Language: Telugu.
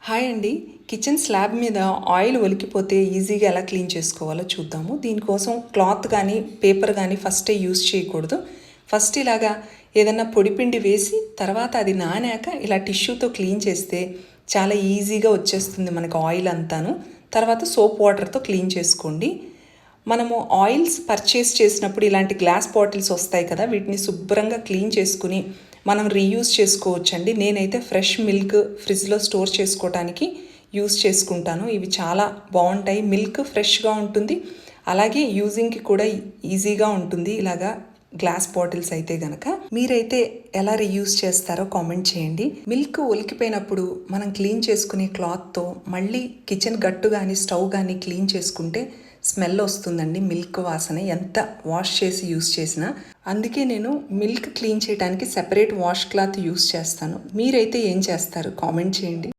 హాయ్ అండి. కిచెన్ స్లాబ్ మీద ఆయిల్ ఒలికిపోతే ఈజీగా ఎలా క్లీన్ చేసుకోవాలో చూద్దాము. దీనికోసం క్లాత్ కానీ పేపర్ కానీ ఫస్టే యూస్ చేయకూడదు. ఫస్ట్ ఇలాగా ఏదన్నా పొడిపిండి వేసి తర్వాత అది నానాక ఇలా టిష్యూతో క్లీన్ చేస్తే చాలా ఈజీగా వచ్చేస్తుంది మనకు ఆయిల్ అంతాను. తర్వాత సోప్ వాటర్తో క్లీన్ చేసుకోండి. మనము ఆయిల్స్ పర్చేస్ చేసినప్పుడు ఇలాంటి గ్లాస్ బాటిల్స్ వస్తాయి కదా, వీటిని శుభ్రంగా క్లీన్ చేసుకుని మనం రీయూజ్ చేసుకోవచ్చండి. నేనైతే ఫ్రెష్ మిల్క్ ఫ్రిడ్జ్లో స్టోర్ చేసుకోవడానికి యూజ్ చేసుకుంటాను. ఇవి చాలా బాగుంటాయి. మిల్క్ ఫ్రెష్గా ఉంటుంది, అలాగే యూజింగ్కి కూడా ఈజీగా ఉంటుంది. ఇలాగా గ్లాస్ బాటిల్స్ అయితే గనక మీరైతే ఎలా రీయూజ్ చేస్తారో కామెంట్ చేయండి. మిల్క్ ఒలికిపోయినప్పుడు మనం క్లీన్ చేసుకునే క్లాత్తో మళ్ళీ కిచెన్ గట్టు కానీ స్టవ్ కానీ క్లీన్ చేసుకుంటే స్మెల్ వస్తుందండి. మిల్క్ వాసన ఎంత వాష్ చేసి యూస్ చేసినా. అందుకే నేను మిల్క్ క్లీన్ చేయడానికి సెపరేట్ వాష్ క్లాత్ యూస్ చేస్తాను. మీరైతే ఏం చేస్తారు కామెంట్ చేయండి.